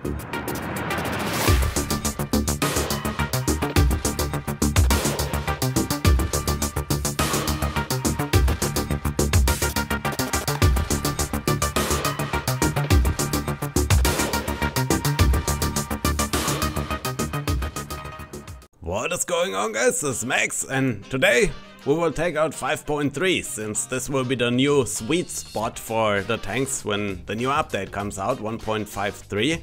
What is going on, guys? This is Max, and today we will take out 5.3, since this will be the new sweet spot for the tanks when the new update comes out, 1.53,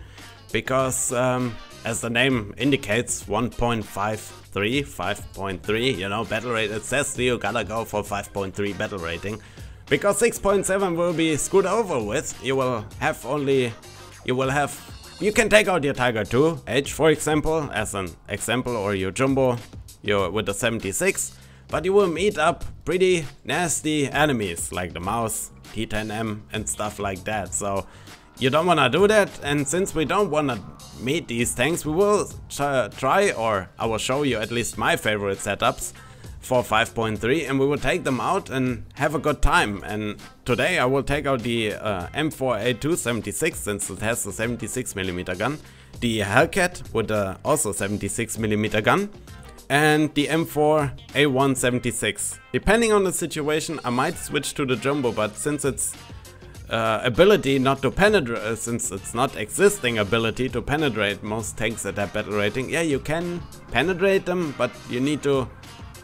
because as the name indicates, 1.53, 5.3, you know, battle rate, it says you gotta go for 5.3 battle rating, because 6.7 will be screwed over with. You can take out your Tiger 2 H, for example, as an example, or your Jumbo with the 76, but you will meet up pretty nasty enemies like the Mouse, T10M and stuff like that. So you don't wanna do that, and since we don't wanna meet these tanks, we will try, or I will show you at least my favorite setups for 5.3, and we will take them out and have a good time. And today I will take out the M4A276, since it has a 76mm gun, the Hellcat with also 76mm gun, and the M4A176. Depending on the situation, I might switch to the Jumbo, but since its ability not to penetrate, since it's not existing ability to penetrate most tanks at that battle rating, yeah, you can penetrate them, but you need to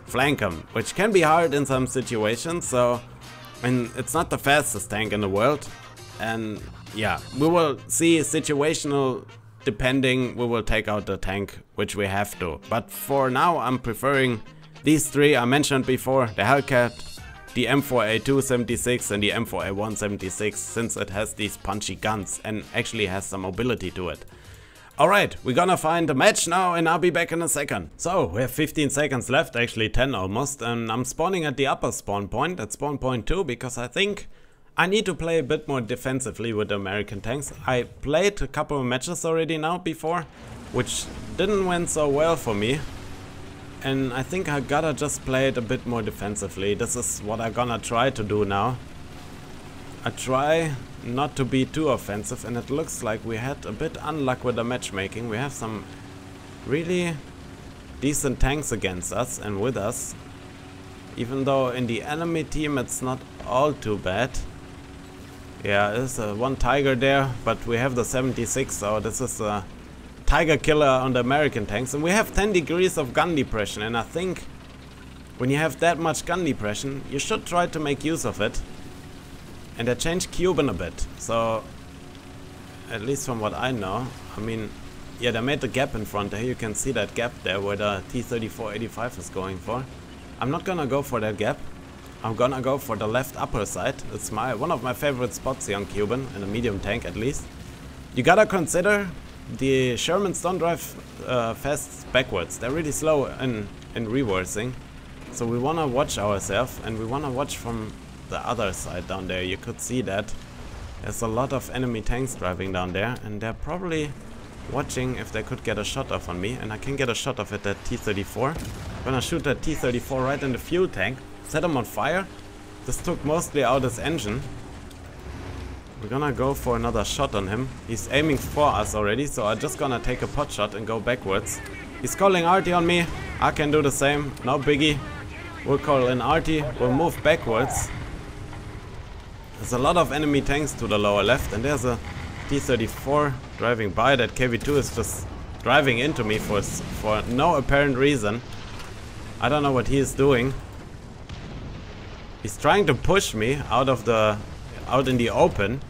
flank them, which can be hard in some situations. So, and it's not the fastest tank in the world, and yeah, we will see situational depending. We will take out the tank which we have to, but for now I'm preferring these three I mentioned before: the Hellcat, the M4A276 and the M4A176, since it has these punchy guns and actually has some mobility to it. Alright, we're gonna find a match now, and I'll be back in a second. So, we have 15 seconds left, actually 10 almost, and I'm spawning at the upper spawn point, at spawn point 2, because I think I need to play a bit more defensively with the American tanks. I played a couple of matches already now before, which didn't went so well for me, and I think I gotta just play it a bit more defensively. This is what I'm gonna try to do now. I try not to be too offensive, and it looks like we had a bit unluck with the matchmaking. We have some really decent tanks against us and with us, even though in the enemy team it's not all too bad. Yeah, there's one Tiger there, but we have the 76, so this is a Tiger killer on the American tanks, and we have 10 degrees of gun depression, and I think when you have that much gun depression, you should try to make use of it. And I changed Cuban a bit, so at least from what I know, I mean, yeah, they made the gap in front there. You can see that gap there where the T-3485 is going for. I'm not gonna go for that gap. I'm gonna go for the left upper side. It's one of my favorite spots here on Cuban, in a medium tank at least. You gotta consider the Shermans don't drive fast backwards. They're really slow in reversing. So we wanna watch ourselves, and we wanna watch from the other side down there. You could see that there's a lot of enemy tanks driving down there, and they're probably watching if they could get a shot off on me, and I can get a shot off at that T-34. I'm gonna shoot that T-34 right in the fuel tank, set him on fire. This took mostly out his engine. We're gonna go for another shot on him. He's aiming for us already, so I'm just gonna take a pot shot and go backwards. He's calling arty on me. I can do the same, no biggie. We'll call in arty, we'll move backwards. There's a lot of enemy tanks to the lower left, and there's a T-34 driving by. That KV-2 is just driving into me for no apparent reason. I don't know what he is doing. He's trying to push me out in the open.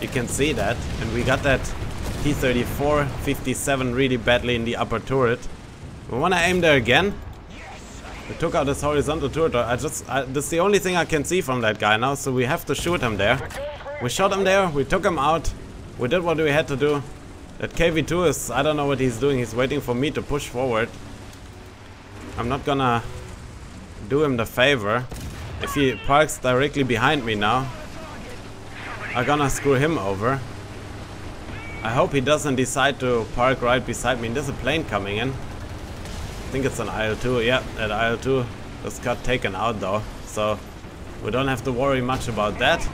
You can see that, and we got that T-34 57 really badly in the upper turret. We wanna aim there again. We took out this horizontal turret. This is the only thing I can see from that guy now, so we have to shoot him there. We shot him there, we took him out. We did what we had to do. That KV-2 is, I don't know what he's doing. He's waiting for me to push forward. I'm not gonna do him the favor. If he parks directly behind me now, I'm gonna screw him over. I hope he doesn't decide to park right beside me. There's a plane coming in. I think it's an IL-2. Yeah, that IL-2 just got taken out though, so we don't have to worry much about that.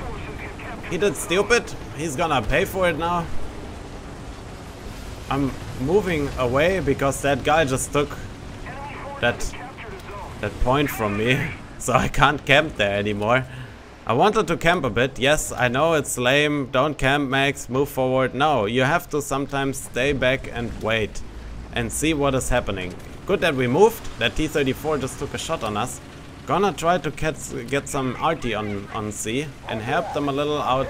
He did stupid. He's gonna pay for it now. I'm moving away because that guy just took that point from me. So I can't camp there anymore. I wanted to camp a bit. Yes, I know it's lame. Don't camp, Max. Move forward. No, you have to sometimes stay back and wait and see what is happening. Good that we moved. That T-34 just took a shot on us. Gonna try to get some RT on C and help them a little out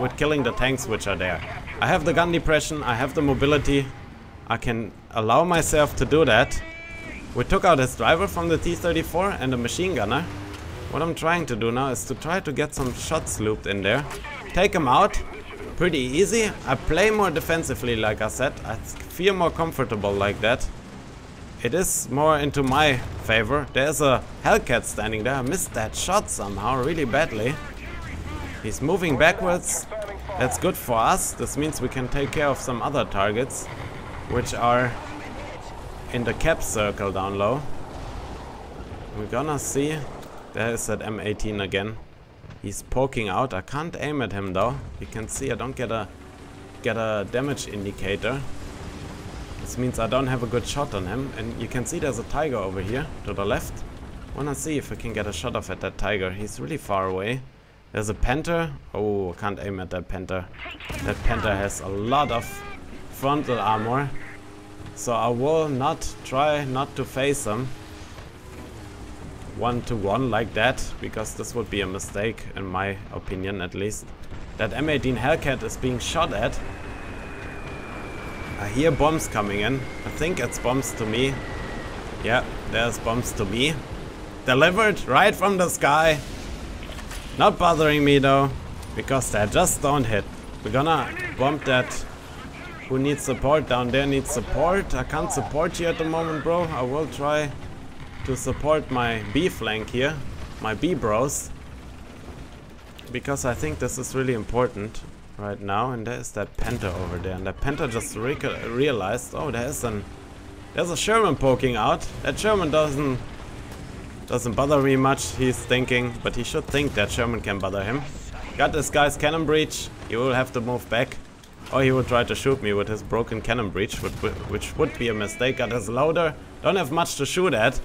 with killing the tanks which are there. I have the gun depression. I have the mobility. I can allow myself to do that. We took out his driver from the T-34 and the machine gunner. What I'm trying to do now is to try to get some shots looped in there. Take him out. Pretty easy. I play more defensively, like I said. I feel more comfortable like that. It is more into my favor. There's a Hellcat standing there. I missed that shot somehow really badly. He's moving backwards. That's good for us. This means we can take care of some other targets, which are in the cap circle down low. We're gonna see. There is that M18 again. He's poking out. I can't aim at him though. You can see I don't get a damage indicator. This means I don't have a good shot on him. And you can see there's a tiger over here to the left. Wanna see if I can get a shot off at that tiger. He's really far away. There's a panther. Oh, I can't aim at that panther. That panther has a lot of frontal armor. So I will not try not to face him 1-to-1 like that, because this would be a mistake in my opinion at least. That M18 Hellcat is being shot at. I hear bombs coming in. I think it's bombs to me. Yeah, there's bombs to me. Delivered right from the sky. Not bothering me though, because they just don't hit. We're gonna bomb that. Who needs support down there needs support. I can't support you at the moment, bro. I will try to support my B flank here, my B bros, because I think this is really important right now. And there's that Panther over there, and that Panther just realized, oh, there's a Sherman poking out. That Sherman doesn't bother me much, he's thinking, but he should think that Sherman can bother him. Got this guy's cannon breach. He will have to move back, or he will try to shoot me with his broken cannon breach, which would be a mistake. Got his loader. Don't have much to shoot at.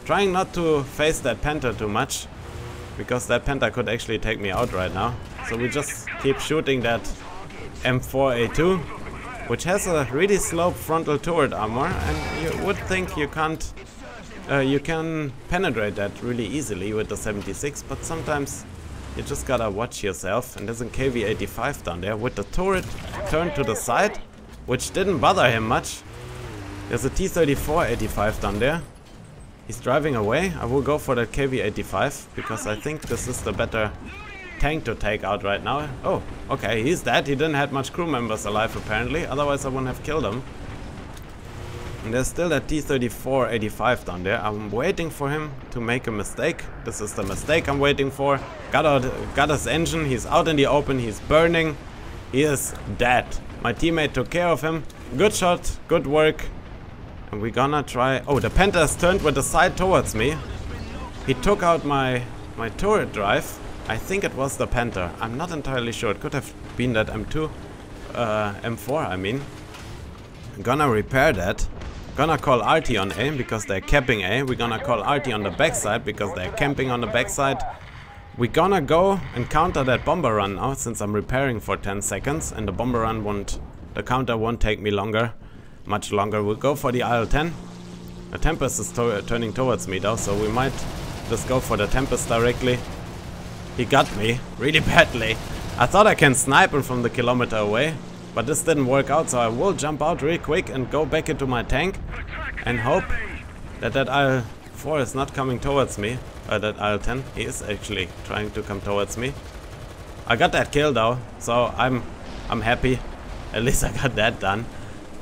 Trying not to face that Panther too much, because that Panther could actually take me out right now. So we just keep shooting that M4A2, which has a really slow frontal turret armor, and you would think you can penetrate that really easily with the 76, but sometimes you just gotta watch yourself. And there's a KV-85 down there with the turret turned to the side, which didn't bother him much. There's a T-34-85 down there. He's driving away. I will go for that KV-85 because I think this is the better tank to take out right now. Oh, okay, he's dead. He didn't have much crew members alive apparently, otherwise I wouldn't have killed him. And there's still that T-34-85 down there. I'm waiting for him to make a mistake. This is the mistake I'm waiting for. Got his engine. He's out in the open. He's burning. He is dead. My teammate took care of him. Good shot. Good work. And we're gonna try... Oh, the Panther's turned with the side towards me. He took out my turret drive. I think it was the Panther. I'm not entirely sure. It could have been that M4, I mean. I'm gonna repair that. Gonna call RT on A because they're camping A. We're gonna call RT on the backside because they're camping on the backside. We're gonna go and counter that bomber run now, since I'm repairing for 10 seconds. And the bomber run won't... The counter won't take me much longer. We'll go for the IL-10. The Tempest is turning towards me though, so we might just go for the Tempest directly. He got me really badly. I thought I can snipe him from the kilometer away, but this didn't work out, so I will jump out real quick and go back into my tank and hope that IL-4 is not coming towards me. That IL-10, he is actually trying to come towards me. I got that kill though, so I'm happy. At least I got that done.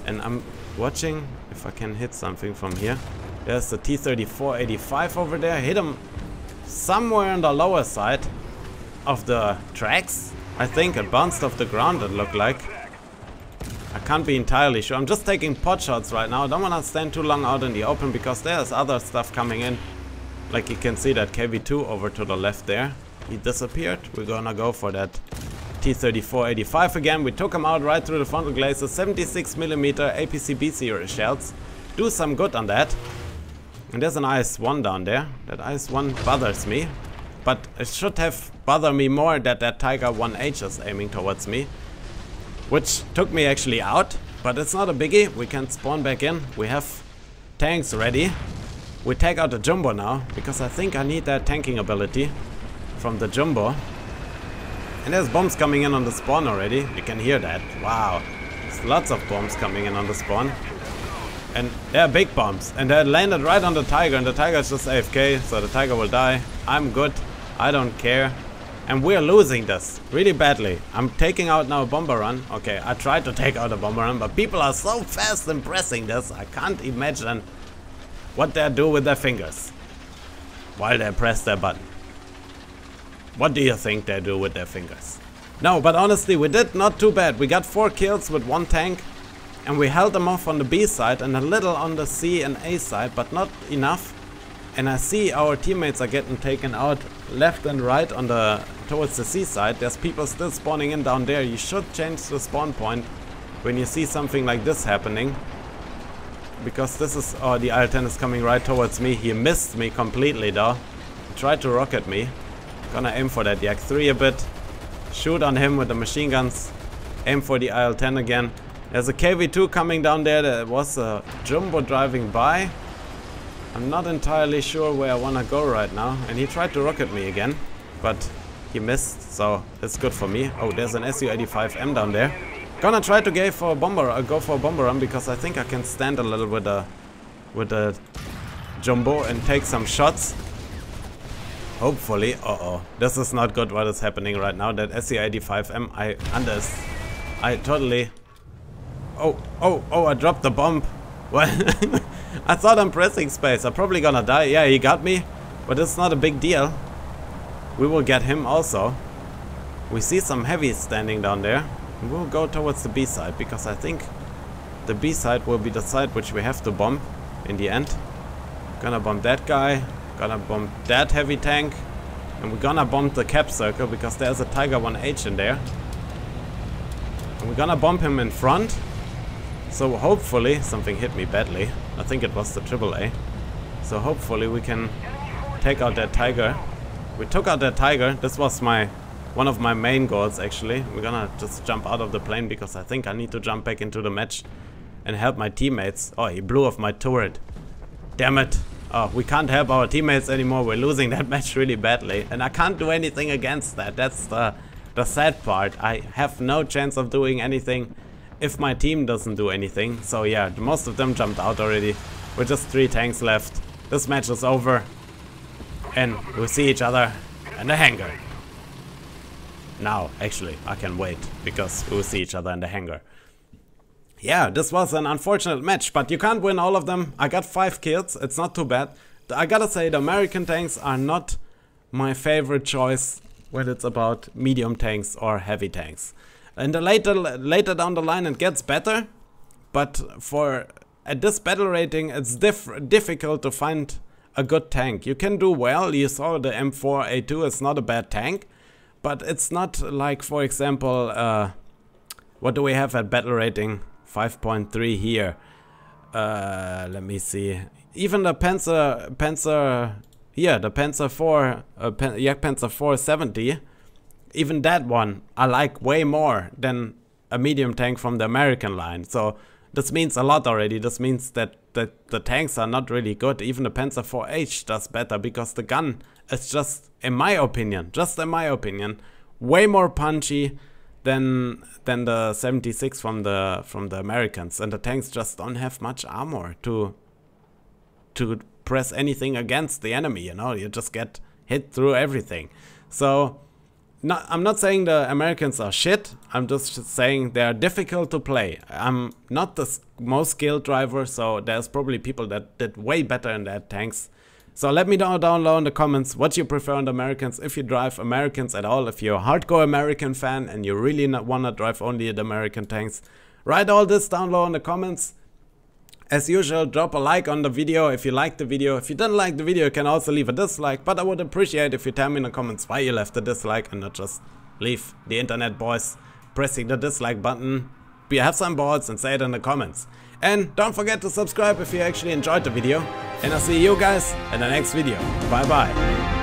And I'm watching if I can hit something from here. There's the T-34-85 over there. Hit him somewhere on the lower side of the tracks. I think it bounced off the ground, it looked like. I can't be entirely sure. I'm just taking pot shots right now. I don't want to stand too long out in the open because there's other stuff coming in. Like you can see that KV-2 over to the left there. He disappeared. We're gonna go for that T-34-85 again. We took him out right through the frontal glacis. 76mm APC-B series shells do some good on that. And there's an IS-1 down there. That IS-1 bothers me. But it should have bothered me more that that Tiger 1H is aiming towards me. Which took me actually out. But it's not a biggie. We can spawn back in. We have tanks ready. We take out the Jumbo now. Because I think I need that tanking ability from the Jumbo. And there's bombs coming in on the spawn already. You can hear that. Wow. There's lots of bombs coming in on the spawn. And they're big bombs. And they landed right on the Tiger. And the Tiger is just AFK. So the Tiger will die. I'm good. I don't care. And we're losing this really badly. I'm taking out now a bomber run. Okay, I tried to take out a bomber run. But people are so fast in pressing this. I can't imagine what they do with their fingers while they press their button. What do you think they do with their fingers? No, but honestly, we did not too bad. We got 4 kills with 1 tank. And we held them off on the B side and a little on the C and A side, but not enough. And I see our teammates are getting taken out left and right on the towards the C side. There's people still spawning in down there. You should change the spawn point when you see something like this happening. Because this is... oh, the IL-10 is coming right towards me. He missed me completely though. He tried to rocket me. Gonna aim for that Yak 3 a bit. Shoot on him with the machine guns. Aim for the IL-10 again. There's a KV-2 coming down there. There was a Jumbo driving by. I'm not entirely sure where I want to go right now. And he tried to rocket me again. But he missed, so it's good for me. Oh, there's an Su-85M down there. Gonna try to go for a bomber run because I think I can stand a little with the Jumbo and take some shots. Hopefully. Uh-oh. This is not good what is happening right now. That Su-85M, I totally... Oh, I dropped the bomb. Well, I thought I'm pressing space. I'm probably gonna die. Yeah, he got me. But it's not a big deal. We will get him also. We see some heavies standing down there. We'll go towards the B side because I think the B side will be the side which we have to bomb in the end. Gonna bomb that guy. Gonna bomb that heavy tank. And we're gonna bomb the cap circle because there's a Tiger 1H in there. And we're gonna bomb him in front. So hopefully, something hit me badly. I think it was the AAA. So hopefully we can take out that Tiger. We took out that Tiger. This was one of my main goals actually. We're gonna just jump out of the plane because I think I need to jump back into the match and help my teammates. Oh, he blew off my turret. Damn it. Oh, we can't help our teammates anymore. We're losing that match really badly. And I can't do anything against that. That's the sad part. I have no chance of doing anything if my team doesn't do anything. So yeah, most of them jumped out already. With just 3 tanks left. This match is over. And we'll see each other in the hangar. Now, actually, I can wait. Because we'll see each other in the hangar. Yeah, this was an unfortunate match. But you can't win all of them. I got 5 kills. It's not too bad. I gotta say, the American tanks are not my favorite choice when it's about medium tanks or heavy tanks. And later down the line it gets better, but at this battle rating it's difficult to find a good tank. You can do well. You saw the M4A2 is not a bad tank, but it's not like, for example, what do we have at battle rating 5.3 here? Let me see. Even the Panzer 470. Even that one I like way more than a medium tank from the American line. So this means a lot already. This means that the tanks are not really good. Even the Panzer 4H does better because the gun is just, in my opinion, way more punchy than the 76 from the Americans. And the tanks just don't have much armor to press anything against the enemy, you know. You just get hit through everything. So I'm not saying the Americans are shit. I'm just saying they are difficult to play. I'm not the most skilled driver, so there's probably people that did way better in their tanks. So let me know down low in the comments what you prefer on the Americans, if you drive Americans at all, if you're a hardcore American fan and you really want to drive only the American tanks. Write all this down low in the comments. As usual, drop a like on the video if you liked the video. If you didn't like the video, you can also leave a dislike. But I would appreciate if you tell me in the comments why you left a dislike and not just leave the internet boys pressing the dislike button. If you have some balls, and say it in the comments. And don't forget to subscribe if you actually enjoyed the video. And I'll see you guys in the next video. Bye bye.